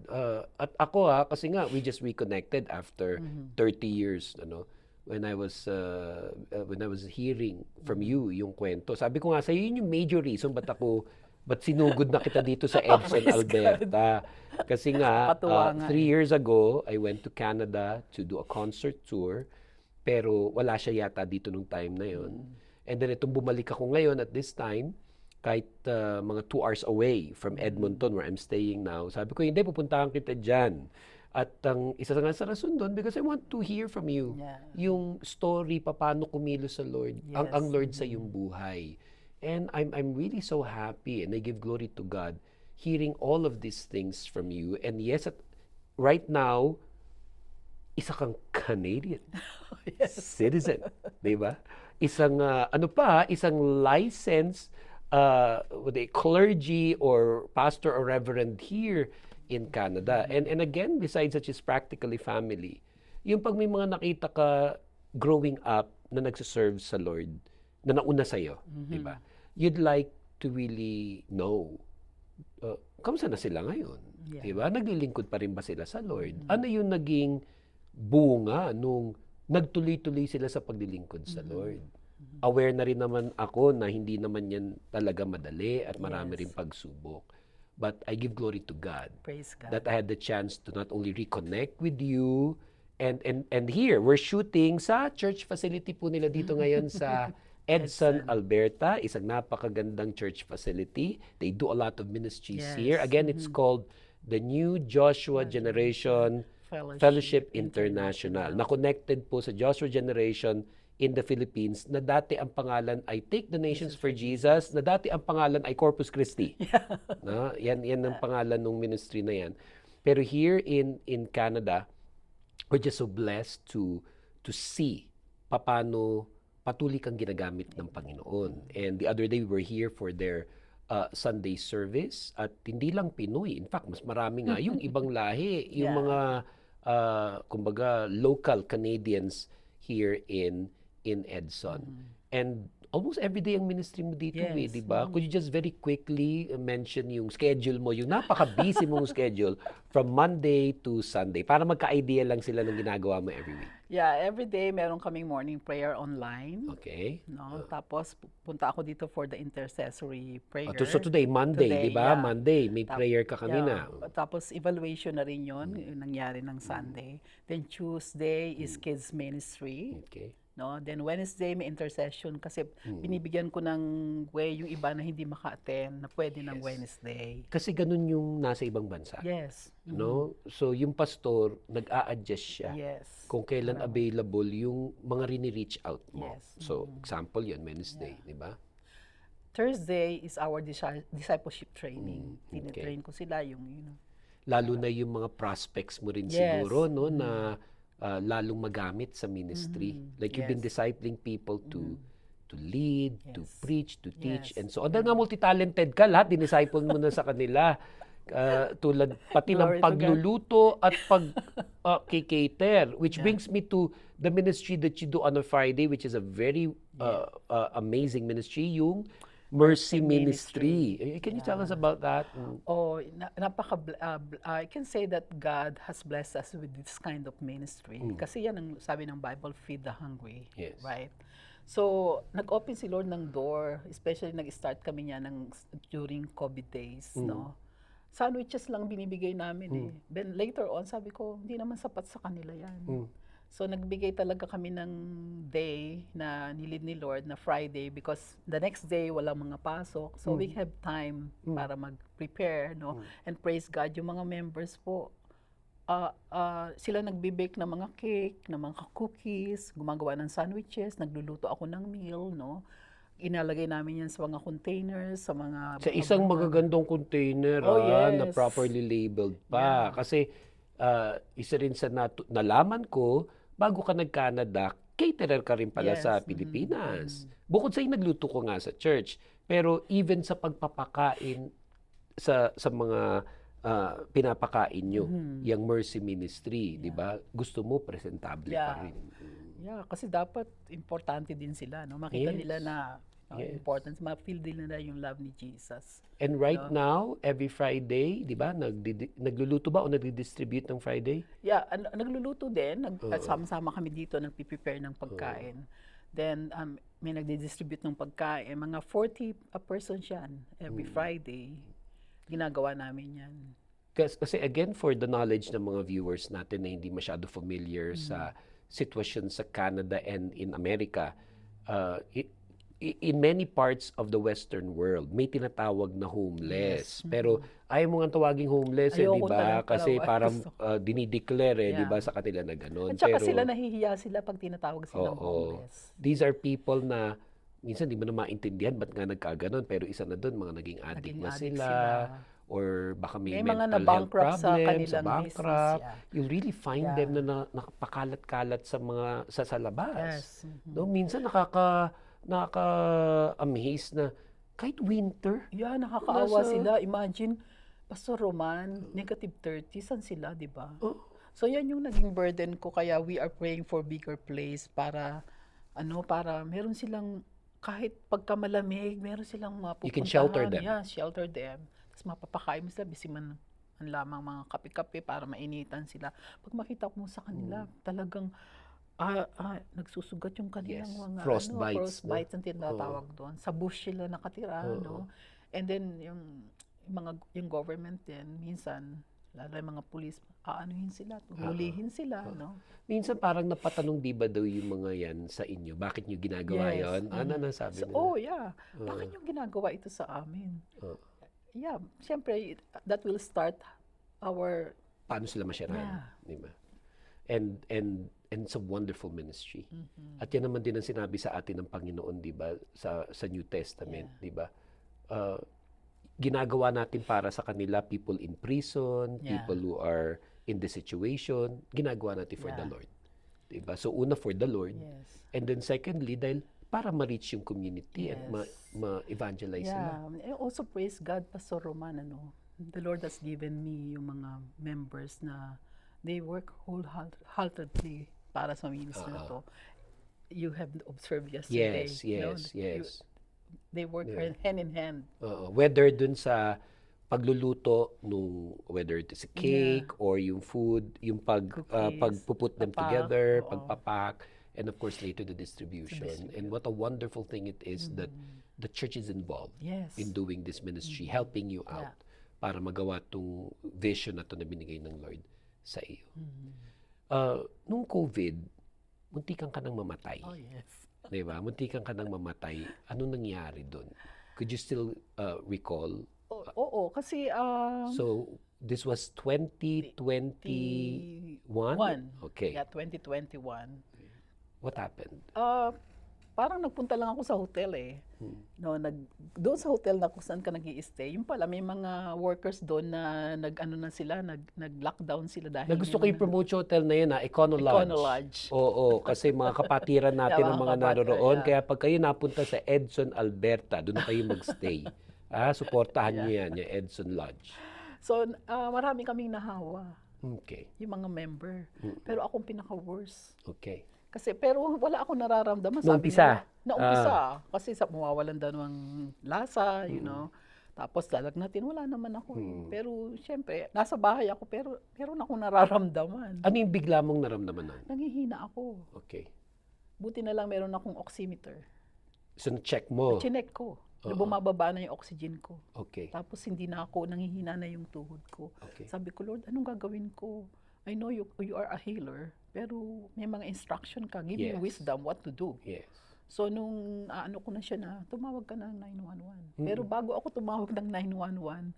At ako kasi nga, we just reconnected after 30 years, when I was hearing from you yung kwento. Sabi ko nga sa yun yung major reason ba't sinugod na kita dito sa Edson, Praise Alberta. Kasi nga, Nakakatuwa nga 3 years ago, I went to Canada to do a concert tour, pero wala siya yata dito nung time na yun. And then itong bumalik ako ngayon at this time, kahit mga 2 hours away from Edmonton where I'm staying now, sabi ko, hindi, pupuntahan kita dyan. At ang isa nga sa rason doon, because I want to hear from you, Yeah. yung story, paano kumilos sa Lord, ang Yes. Lord sa iyong buhay. And I'm really so happy and I give glory to God hearing all of these things from you. And yes, right now, isa kang Canadian citizen, di ba? Isang, isang licensed clergy or pastor or reverend here in Canada. And again, besides such is practically family, yung pag may mga nakita ka growing up na nagsiserve sa Lord, na nauna sa'yo, di ba? You'd like to really know, kamusta na sila ngayon? Yeah. Di ba? Naglilingkod pa rin ba sila sa Lord? Ano yung naging bunga nung nagtuloy-tuloy sila sa paglilingkod sa Lord? Aware na rin naman ako na hindi naman yan talaga madali at marami rin pagsubok. But I give glory to God Praise God. that I had the chance to not only reconnect with you and here we're shooting sa church facility po nila dito ngayon sa Edson, Alberta, isang napakagandang church facility. They do a lot of ministries Yes. here. Again, it's called the New Joshua Generation Fellowship International. Na connected po sa Joshua Generation in the Philippines na dati ang pangalan ay Take the Nations for Jesus, na dati ang pangalan ay Corpus Christi. No? Yan ang pangalan ng ministry na yan. Pero here in Canada, we're just so blessed to see paano patuloy kang ginagamit ng Panginoon. And the other day, we were here for their Sunday service at hindi lang Pinoy. In fact, mas marami nga yung ibang lahi, yung Yeah. mga kumbaga local Canadians here in Edson. And almost every day ang ministry mo dito, Yes. di ba? Could you just very quickly mention yung schedule mo, yung napaka-busy mong schedule from Monday to Sunday para magka-idea lang sila ng ginagawa mo every week. Yeah, every day meron kaming morning prayer online. Okay? No? Tapos punta ako dito for the intercessory prayer. So today, Monday, di ba? yeah. Monday, may prayer ka kanina. Yeah. Tapos evaluation na rin yun, yung nangyari ng Sunday. Then Tuesday is kids ministry. Okay. No? Then Wednesday may intercession kasi binibigyan ko ng way yung iba na hindi maka-attend na pwede ng Wednesday. Kasi ganun yung nasa ibang bansa. Yes. No? So yung pastor, nag-a-adjust siya. Yes. Kung kailan available yung mga rini-reach out mo. Yes. So, example yun, Wednesday, di ba? Thursday is our discipleship training. okay. Tinitrain ko sila yung, Lalo na yung mga prospects mo rin Yes. siguro, no, na lalong magamit sa ministry. Like you've been Yes. discipling people to lead, to Yes. preach, to teach, Yes. and so on. Dahil nga multi-talented ka, lahat dinisciple mo na sa kanila. Tulad pati Glory ng to God. pagluluto at pag-cater, which brings me to the ministry that you do on a Friday, which is a very amazing ministry, yung Mercy Ministry. Can you tell us about that? Oh, I can say that God has blessed us with this kind of ministry. Kasi yan ang sabi ng Bible, feed the hungry. Yes. Right? So, nag-open si Lord ng door, especially nag-start kami niya during COVID days, no? Sandwiches lang binibigay namin eh. Then later on, sabi ko, hindi naman sapat sa kanila yan. So nagbigay talaga kami ng day na nilid ni Lord na Friday because the next day walang mga pasok. So we have time para mag-prepare, no? And praise God, yung mga members po, sila nagbe-bake ng mga cake, ng mga cookies, gumagawa ng sandwiches, nagluluto ako ng meal, no? Inalagay namin yan sa mga containers, sa mga... Sa isang magagandang container Oh, na yes. properly labeled pa. Kasi isa rin sa nalaman ko, bago ka nag-Canada, caterer ka rin pala Yes. sa Pilipinas. Bukod sa nagluto ko nga sa church. Pero even sa pagpapakain sa mga pinapakain nyo, yung Mercy Ministry, di ba? Gusto mo presentable pa rin. Yeah, kasi dapat importante din sila, no? Makita Yes. nila na Yes. importance, ma-feel din nila yung love ni Jesus. And right now, every Friday, di ba, nagluluto ba o nagdi-distribute ng Friday? Yeah, nagluluto din, sama-sama kami dito, nagpi-prepare ng pagkain. Then, may nagdi-distribute ng pagkain. Mga 40 a person yan every Friday. Ginagawa namin yan. Kasi again, for the knowledge ng mga viewers natin na hindi masyado familiar sa sitwasyon sa Canada and in America, in many parts of the Western world, may tinatawag na homeless. Pero ayaw mo nga tawaging homeless, di Ayoko ba? talaga Kasi talaga. parang dinideclare, di Yeah. ba, sa kanila na gano'n. At saka sila nahihiya sila pag tinatawag silang Oo. homeless. These are people na minsan di mo na maintindihan ba't nga nagkaganon, pero isa na doon, mga naging addict Naging na addict sila, sila. or baka may May mga mental health na-bankrupt sa problems, kanilang bankrupt. business, yeah. You'll really find Yeah. them na nakapakalat-kalat sa labas. Yes. No, minsan nakaka-amaze na kahit winter. Yeah, nakakaawa Nasa- sila. Imagine, Pastor Roman, negative 30, saan sila, di ba? Oh. So yan yung naging burden ko, kaya we are praying for bigger place para meron silang, kahit pagka malamig, meron silang mapupuntahan. You can shelter them. Yeah, shelter them. Tapos mapapakain mo sila, bisiman ang lamang mga kape-kape para mainitan sila. Pag makita ko sa kanila, talagang nagsusugat yung kanilang Yes, mga frostbites, no? frostbites ang tinatawag doon. Sa bush sila nakatira, no? And then yung government din minsan, lalo yung mga pulis, aanuhin sila, hulihin sila, no? Minsan parang napatanong di ba daw yung mga yan sa inyo? Bakit nyo ginagawa Yes. yon? Ano nasabi So, nila? yeah. Bakit yung ginagawa ito sa amin? Oo. Yeah, siyempre, that will start our... Paano sila masyarahan? Yeah. Di ba? And it's a wonderful ministry. At yan naman din ang sinabi sa atin ng Panginoon, di ba? Sa New Testament, di ba? Ginagawa natin para sa kanila, people in prison, Yeah. people who are in the situation, ginagawa natin for the Yeah. Lord. Di ba? So una for the Lord, Yes. and then secondly, dahil para ma-reach yung community at Yes. ma-evangelize sila. Yeah. And also praise God, Pastor Roman, the Lord has given me yung mga members na they work wholeheartedly para sa ministry na to. You have observed yesterday. Yes. They work hand in hand. Whether dun sa pagluluto whether it is a cake or yung food, yung Cookies, pagpuput them papak, together, oo. pagpapak, and of course later the distribution. And what a wonderful thing it is that the church is involved Yes. in doing this ministry, helping you out para magawa tong vision na to na binigay ng Lord sa iyo. Nung COVID, muntikan ka nang mamatay. Oh, yes. Di ba? Muntikan ka nang mamatay. Ano nangyari doon? Could you still recall? Oo, kasi So, this was 2021? Okay. Yeah, 2021. What happened? Parang nagpunta lang ako sa hotel eh. No, doon sa hotel na kung saan ka nag-i-stay, yung pala may mga workers doon na nag-lockdown sila dahil Gusto ko may mga- i-promote yung hotel na yun, Econo Lodge. Econo Lodge. Oo, kasi mga kapatiran natin Yeah, ang mga mga kapatid, naroroon. yeah. Kaya pag kayo napunta sa Edson, Alberta, doon na kayo magstay. Suportahan niyo yan, yung Edson Lodge. So, marami kaming nahawa, Okay. yung mga member. Pero akong pinaka-worst. Okay. Pero wala akong nararamdaman. Noong umpisa? Naumpisa. Kasi mawawalan daw ng lasa, Tapos lalagnatin, wala naman ako. Pero siyempre, nasa bahay ako, pero meron akong nararamdaman. Ano yung bigla mong naramdaman nun? Nangihina ako. Okay. Buti na lang meron akong oximeter. So, na-check mo. Chinek ko. na bumababa na yung oxygen ko. Okay. Tapos hindi na ako, nanghihina na yung tuhod ko. Okay. Sabi ko, Lord, anong gagawin ko? I know you are a healer, pero may mga instruction ka. Give me Yes. wisdom what to do. Yes. So, nung ano ko na siya na, tumawag ka ng 911. Pero bago ako tumawag ng 911,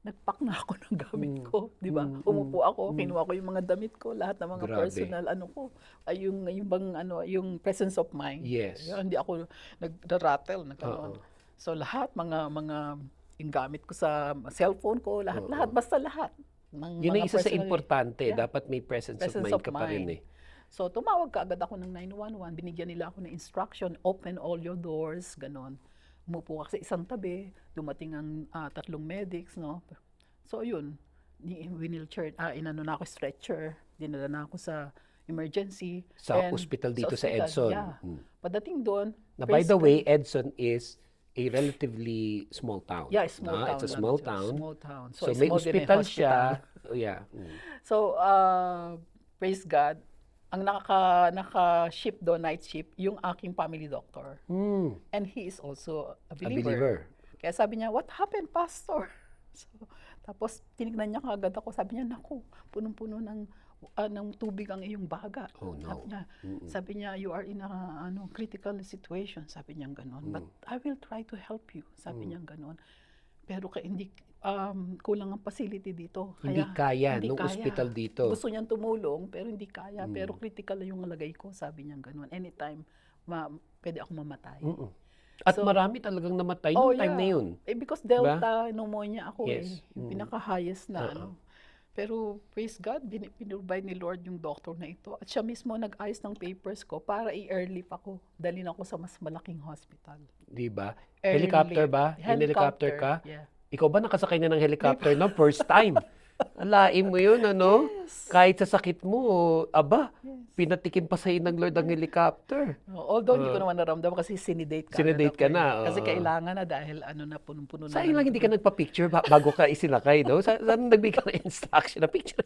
nagpack na ako ng gamit ko, di ba? Umupo ako, kinuha ko yung mga damit ko, lahat ng mga Grabe. personal ano ko, ay yung bang ano, yung presence of mind. Yes. Hindi ako nag-rattle, nagkaroon. So lahat mga yung gamit ko sa cellphone ko, lahat basta lahat. Ng Yun ang mga isa sa personal- importante. Yeah. Dapat may presence of Presence mind of ka pa rin mind. eh. So, tumawag ka agad ako ng 911. Binigyan nila ako ng instruction, open all your doors, ganon. Umupo ka sa isang tabi, dumating ang 3 medics, no? So, yun. Wheelchair, inano na ako, stretcher. Dinala na ako sa emergency. Sa And ospital dito sa ospital, Edson. Yeah. Padating doon. Na by praise the God. way, Edson is a relatively small town. Yeah, small town. It's a lang small siya, town. Small town. So, may small din yung ospital siya. Oh, yeah. So, praise God, ang naka-ship doon, night ship, yung aking family doctor. And he is also a A believer. believer. Kaya sabi niya, what happened, Pastor? So, tapos tinignan niya kagad ako, sabi niya, naku, punong-puno ng tubig ang iyong baga. Oh, no. Sabi niya, you are in a critical situation, sabi niya gano'n. But I will try to help you, sabi niya gano'n. Pero hindi kulang ang facility dito. Hindi kaya hindi nung kaya. ospital dito. Gusto niyang tumulong, pero hindi kaya. Pero critical yung lagay ko, sabi niya gano'n. Anytime, pwede ako mamatay. At So, marami talagang namatay noong time na yun. Because Delta pneumonia ako Yes. Yung pinaka-highest na ano. Pero praise God, pinrovide ni Lord yung doctor na ito. At siya mismo nag-ayos ng papers ko para i-airlift ako. Dalhin ako sa mas malaking hospital. Di ba? Airlift. Helicopter ba? Yung helicopter ka? Yeah. Ikaw ba nakasakay na ng helicopter no? First time. Alain mo yun, ano? Kahit sa sakit mo, pinatikim pa sa'yo ng Lord ang helicopter. Although hindi ko naman naramdaman kasi sinidate ka. Sinidate ka na, Kasi oo. kailangan na dahil na punong-puno na. Sayang lang hindi ka nagpa-picture bago ka isinakay, no? Saan nagbigay ka ng instruction na picture?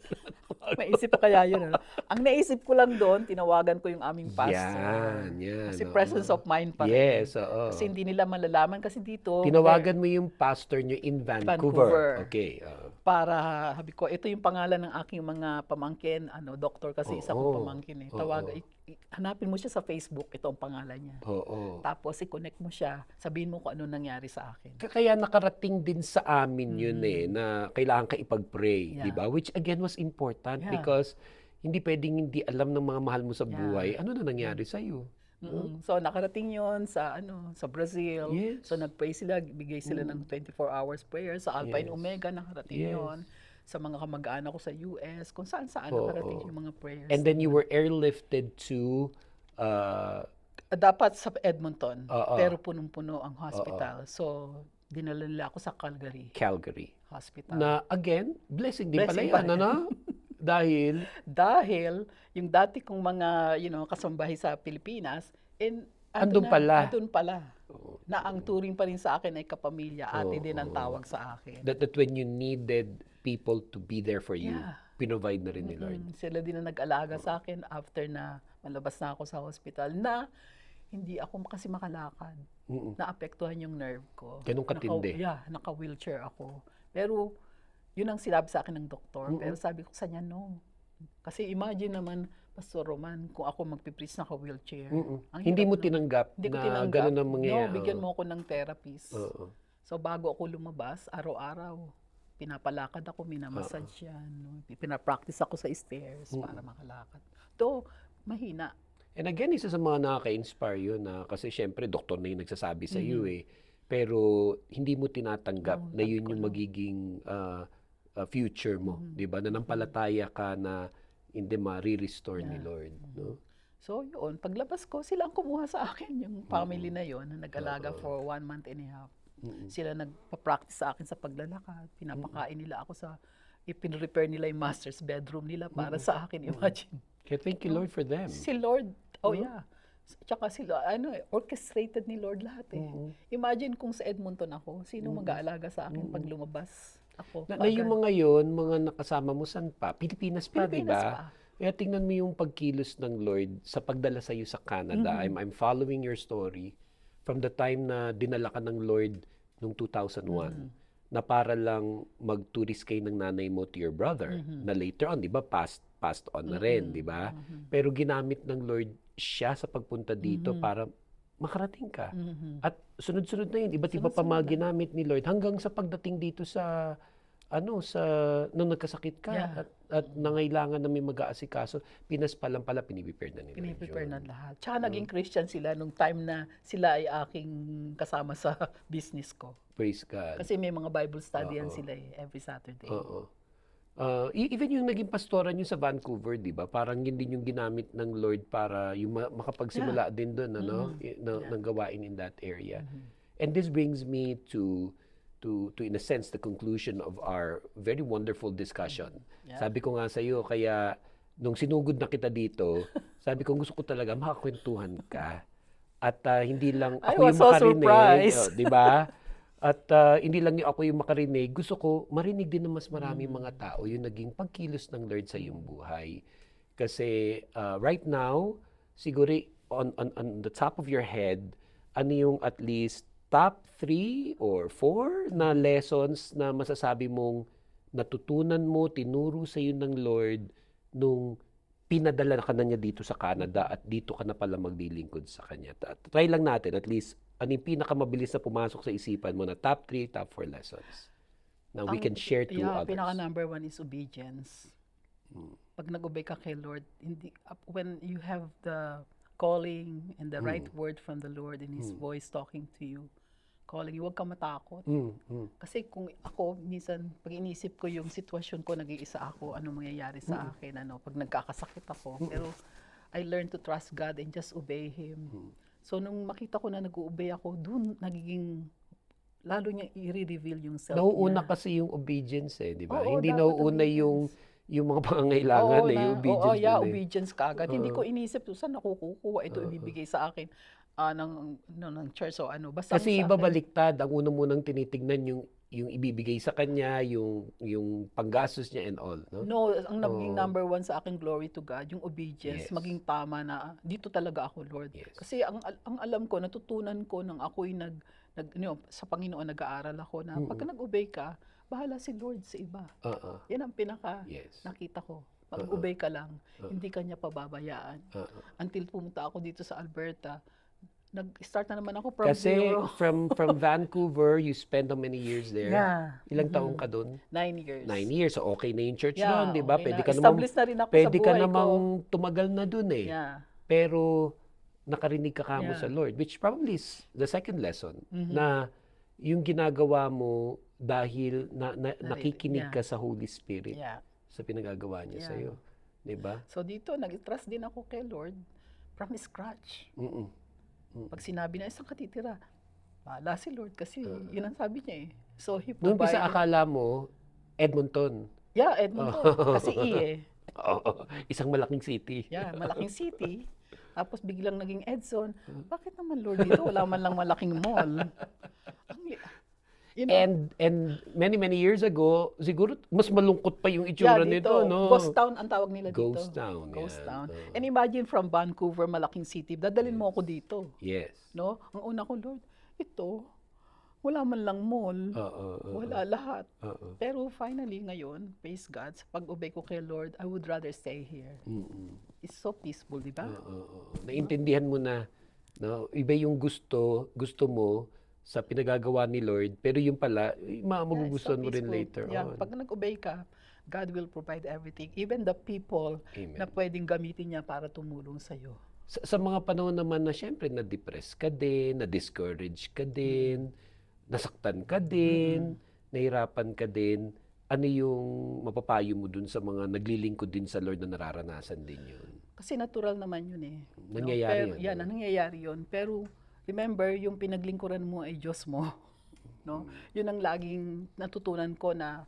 Maisip ko kaya yun. Ano? Ang naisip ko lang doon, tinawagan ko yung aming pastor. Yan. Kasi oo. presence of mind pa rin. Yes, oo. Kasi hindi nila malalaman kasi dito. Tinawagan mo yung pastor nyo in Vancouver. Okay. Para, sabi ko, ito yung pangalan ng aking mga pamangkin, doktor kasi isa kong pamangkin eh. Hanapin mo siya sa Facebook, ito ang pangalan niya. Oo. Tapos i-connect mo siya, sabihin mo kung ano nangyari sa akin. Kaya nakarating din sa amin yun na kailangan ka ipag-pray, Yeah. di ba? Which again was important Yeah. because hindi pwedeng hindi alam ng mga mahal mo sa buhay ano na nangyari sa iyo. So nakarating yon sa sa Brazil. Yes. So nagpray sila, bigay sila ng 24 hours prayer sa Alpha and Yes. Omega, nakarating Yes. yon. Sa mga kamag-anak ko sa US, kung saan-saan Oo. nakarating yung mga prayers. And then you were airlifted to Dapat sa Edmonton, Oo. pero punong-puno ang hospital. So dinala nila ako sa Calgary Calgary. Hospital. Na again, blessing din Blessing pala pa yan, ano? Dahil Dahil yung dati kong mga kasambahay sa Pilipinas, Andun pala. Andun pala. Na ang turing pa rin sa akin ay kapamilya, ate din ang tawag sa akin. that when you needed people to be there for you, Yeah. pinovide na rin ni Lord. Sila din ang nag-alaga sa akin after na malabas na ako sa hospital na hindi ako kasi makalakad. Naapektuhan yung nerve ko. Ganun katindi. Naka-wheelchair ako. Pero yun ang sinabi sa akin ng doktor. Pero sabi ko sa niya, no. Kasi imagine naman, Pastor Roman, kung ako magpipreach naka-wheelchair. Ang Hindi hirap mo nun. tinanggap Hindi ko na tinanggap. ganun ang mangyayari. No, bigyan mo ako ng therapist. Oo. So bago ako lumabas, araw-araw, pinapalakad ako, minamassage yan. No? Pinapractice ako sa stairs para makalakad. To, mahina. And again, isa sa mga nakaka-inspire yun na kasi syempre doktor na yung nagsasabi sa iyo eh. Pero hindi mo tinatanggap na yun yung magiging future mo, 'di ba? Nanampalataya ka na hindi ma-restore ni Lord, no? So yun, paglabas ko, sila ang kumuha sa akin, yung family na yon na nag-alaga for 1 month and a half. Sila nagpa-practice sa akin sa paglalakad, pinapakain nila ako ipin-repair nila yung master's bedroom nila para sa akin, imagine. Kaya thank you Lord for them. Si Lord, yeah. Tsaka sila, orchestrated ni Lord lahat eh. Imagine kung sa Edmonton ako, sino mag-aalaga sa akin pag lumabas ako. Na yung mga yun, mga nakasama mo saan pa? Pilipinas pa, di Pilipinas ba? pa. Kaya tingnan mo yung pagkilos ng Lord sa pagdala sa iyo sa Canada. I'm following your story. from the time na dinala ka ng Lord noong 2001, na para lang mag-tourist kayo ng nanay mo to your brother, na later on, di ba, passed on na rin, di ba? Pero ginamit ng Lord siya sa pagpunta dito para makarating ka. At sunod-sunod na yun, iba't iba pa mga ginamit ni Lord hanggang sa pagdating dito sa nung nagkasakit ka Yeah. at nangailangan na may mag-aasikaso, Pinas pa lang pala piniprepare na ni Lord Piniprepare yun. na lahat. Tsaka naging Christian sila nung time na sila ay aking kasama sa business ko. Praise God. Kasi may mga Bible study yan sila every Saturday. Oo. Even yung naging pastoran nyo sa Vancouver, di ba? Parang yun din yung ginamit ng Lord para yung makapagsimula din doon, ng gawain in that area. And this brings me to in a sense, the conclusion of our very wonderful discussion. Yeah. Sabi ko nga sa iyo, kaya nung sinugod na kita dito, sabi ko gusto ko talaga makakwentuhan ka. At hindi lang I ako was yung so makarinig, surprised. di ba? At hindi lang yung ako yung makarinig, gusto ko marinig din ng mas maraming mga tao yung naging pagkilos ng Lord sa iyong buhay. Kasi right now, siguro on the top of your head, ano yung at least top 3 or 4 na lessons na masasabi mong natutunan mo, tinuro sa iyo ng Lord nung pinadala ka na niya dito sa Canada at dito ka na pala maglilingkod sa Kanya. Try lang natin at least ano yung pinakamabilis na pumasok sa isipan mo na top 3, top 4 lessons na we can share to others. Pinaka number 1 is obedience. Pag nag-obey ka kay Lord, when you have the calling and the right word from the Lord and His voice talking to you, calling you, huwag kang matakot. Kasi kung ako, minsan, pag inisip ko yung sitwasyon ko, nag-iisa ako, ano mangyayari sa akin, pag nagkakasakit ako. Pero I learned to trust God and just obey Him. So, nung makita ko na nag-obey ako, dun nagiging, lalo niya i-reveal yung self Nauuna niya. kasi yung obedience di ba? Oo, Hindi dapat nauuna yung mga pangangailangan yung obedience. Obedience kagad. Hindi ko inisip, saan ako kukuha ito ibibigay sa akin ng church o ano. Basta Kasi sa iba akin, baliktad, ang una munang tinitignan yung ibibigay sa kanya, yung panggastos niya and all, no? No, ang naging number 1 sa akin, glory to God, yung obedience, Yes. maging tama na dito talaga ako, Lord. Yes. Kasi ang alam ko, natutunan ko nang ako'y sa Panginoon nag-aaral ako na pagka nag-obey ka, bahala si Lord sa iba. Yan ang pinaka Yes. nakita ko. Mag-obey ka lang, hindi ka niya pababayaan. Until pumunta ako dito sa Alberta, nag-start na naman ako from Kasi zero. from Vancouver, you spend how many years there? Yeah. Ilang taon ka doon? 9 years. 9 years. So okay na yung church Yeah, doon, di ba? okay Pwede na. ka namang, Established na rin ako sa pwede ka buhay namang ko. tumagal na doon Yeah. Pero nakarinig ka kamo Yeah. sa Lord, which probably is the second lesson, na yung ginagawa mo dahil nakikinig ka sa Holy Spirit Yeah. sa pinagagawa niya Yeah. sa iyo, 'di ba? So dito, nag-trust din ako kay Lord from scratch. Pag sinabi na, isang katitira, bahala si Lord kasi yun ang sabi niya eh. So He Noong umpisa provided. akala mo Edmonton. Yeah, Edmonton. Kasi Oo, isang malaking city. Yeah, malaking city. Tapos biglang naging Edson. Bakit naman Lord dito? Wala man lang malaking mall. You know, And many years ago, siguro mas malungkot pa yung itsura nito, no? Ghost Town ang tawag nila dito. Ghost Town, Ghost yan. Town. And imagine from Vancouver, malaking city, dadalhin mo ako dito. Yes. No? Ang una ko, Lord, ito, wala man lang mall. Wala lahat. Pero finally, ngayon, praise God, sa pag-obey ko kay Lord, I would rather stay here. It's so peaceful, di ba? Naintindihan mo na, no? Iba yung gusto mo sa pinagagawa ni Lord, pero yung pala, magugustuhan mo rin later on. Pag nag-obey ka, God will provide everything. Even the people Amen. na pwedeng gamitin niya para tumulong sa'yo. Sa mga panahon naman na syempre na-depress ka din, na-discourage ka din, nasaktan ka din, nahirapan ka din, ano yung mapapayo mo dun sa mga naglilingkod din sa Lord na nararanasan din yun? Kasi natural naman yun eh. Nangyayari Pero, nangyayari yun. Pero remember, yung pinaglingkuran mo ay Diyos mo. No? Yun ang laging natutunan ko na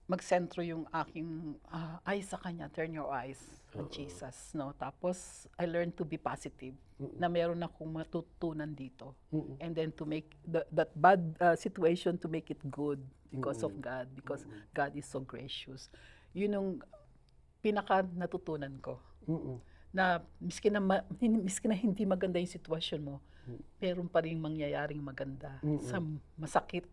magsentro yung aking eyes sa Kanya. Turn your eyes on Jesus. No? Tapos, I learned to be positive. Na meron akong matutunan dito. And then to make that bad situation to make it good because of God. Because God is so gracious. Yun yung pinaka natutunan ko. na miski na hindi maganda yung sitwasyon mo, meron pa rin mangyayaring maganda sa masakit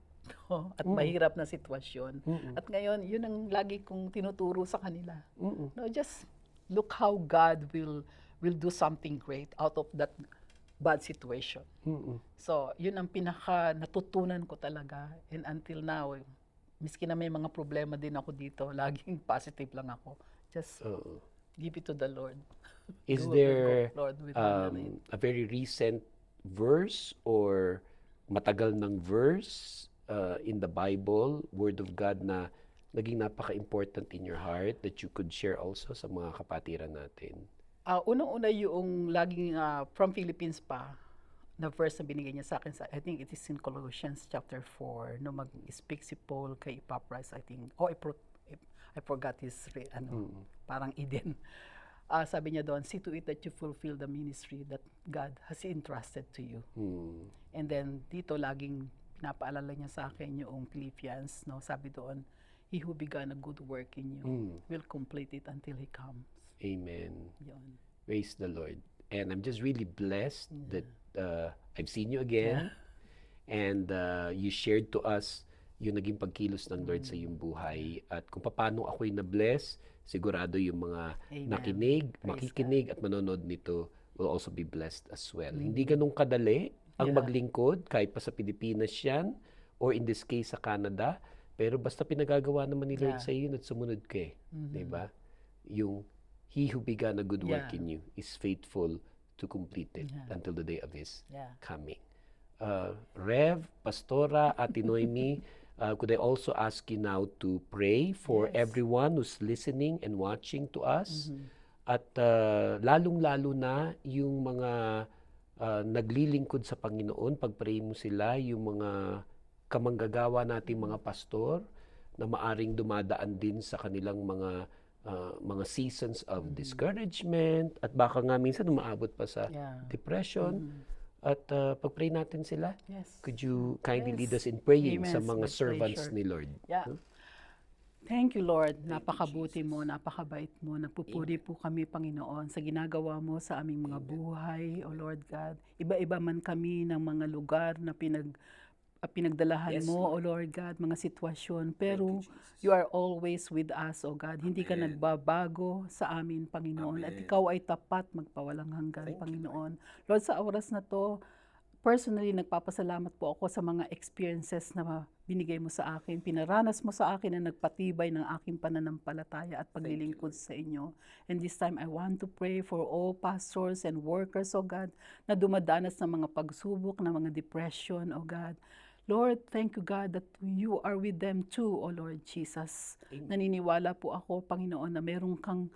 no, at mahirap na sitwasyon. At ngayon, yun ang lagi kong tinuturo sa kanila. No, just look how God will do something great out of that bad situation. So, yun ang pinaka natutunan ko talaga. And until now, miski na may mga problema din ako dito, laging positive lang ako. Just give it to the Lord. Is Go, there Lord, with me na rin. a very recent verse or matagal ng verse in the Bible, Word of God na naging napaka-important in your heart that you could share also sa mga kapatiran natin? Unang-una yung laging from Philippines pa, na verse na binigay niya sa akin, I think it is in Colossians chapter 4, no mag-speak si Paul kay Epaphras, I think, I forgot his, parang Eden. Sabi niya doon, see to it that you fulfill the ministry that God has entrusted to you. And then, dito laging pinapaalala niya sa akin yung Philippians, no? Sabi doon, he who began a good work in you will complete it until He comes. Amen. Yun. Praise the Lord. And I'm just really blessed that I've seen you again. And you shared to us yung naging pagkilos ng Lord sa iyong buhay. At kung paano ako'y na-bless, sigurado yung mga nakinig, makikinig at manonood nito will also be blessed as well. Hindi ganun kadali ang maglingkod, kahit pa sa Pilipinas yan, or in this case sa Canada, pero basta pinagagawa naman ni Lord sa iyo at sumunod ka eh. Diba? Yung He who began a good work in you is faithful to complete it until the day of His coming. Rev, Pastora, Ate Noemi, could I also ask you now to pray for everyone who's listening and watching to us? At lalong-lalo na yung mga naglilingkod sa Panginoon, pag-pray mo sila, yung mga kamanggagawa nating mga pastor na maaring dumadaan din sa kanilang mga seasons of discouragement at baka nga minsan umaabot pa sa depression. At pag-pray natin sila. Could you kindly lead us in praying sa mga servants ni Lord? Thank you, Lord. Napakabuti mo, napakabait mo. Napupuri po kami, Panginoon, sa ginagawa mo sa aming mga buhay, O Lord God. Iba-iba man kami ng mga lugar na pinagdalahan mo, O Lord God, mga sitwasyon. Pero you are always with us, O God. Hindi ka nagbabago sa amin, Panginoon. At ikaw ay tapat magpawalang hanggan, Panginoon. Lord, sa oras na to, personally, nagpapasalamat po ako sa mga experiences na binigay mo sa akin. Pinaranas mo sa akin na nagpatibay ng aking pananampalataya at paglilingkod sa inyo. And this time, I want to pray for all pastors and workers, O God, na dumadanas ng mga pagsubok, ng mga depression, O God. Lord, thank you, God, that you are with them too, O Lord Jesus. Naniniwala po ako, Panginoon, na meron kang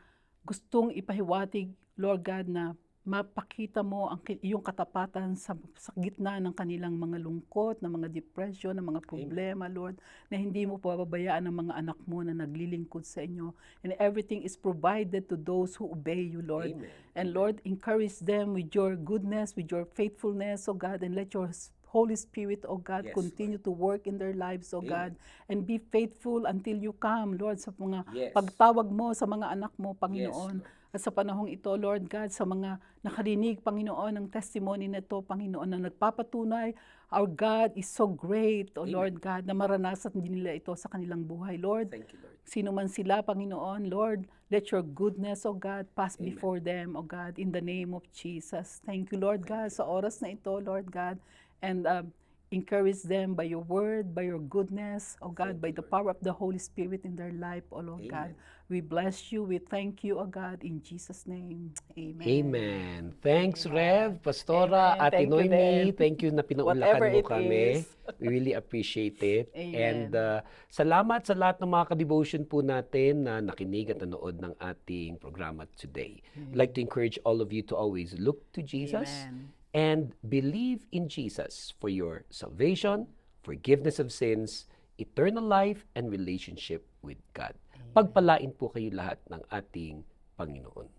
gustong ipahiwatig, Lord God, na mapakita mo ang iyong katapatan sa gitna ng kanilang mga lungkot, ng mga depression, ng mga problema, Lord, na hindi mo pababayaan ang mga anak mo na naglilingkod sa inyo. And everything is provided to those who obey you, Lord. And Lord, encourage them with your goodness, with your faithfulness, O God, and let your Holy Spirit, O God, continue to work in their lives, O God, and be faithful until you come, Lord, sa mga pagtawag mo sa mga anak mo, Panginoon. At sa panahong ito, Lord God, sa mga nakarinig, Panginoon, ng testimony na ito, Panginoon, na nagpapatunay, our God is so great, O Lord God, na maranasan din nila ito sa kanilang buhay, Lord. Thank you, Lord. Sino man sila, Panginoon, Lord, let your goodness, O God, pass before them, O God, in the name of Jesus. Thank you, Lord God, sa oras na ito, Lord God, and encourage them by your word, by your goodness, O God, by the power of the Holy Spirit in their life, O Lord God. We bless you, we thank you, O God, in Jesus' name. Amen. Amen. Thanks, Rev, Pastora, Ate Thank you Noemi. din. Thank you na Whatever pinaunlakan mo it kami. is. We really appreciate it. Amen. And salamat sa lahat ng mga ka-devotion po natin na nakinig at nanood ng ating programa today. I'd like to encourage all of you to always look to Jesus and believe in Jesus for your salvation, forgiveness of sins, eternal life, and relationship with God. Pagpalain po kayo lahat ng ating Panginoon.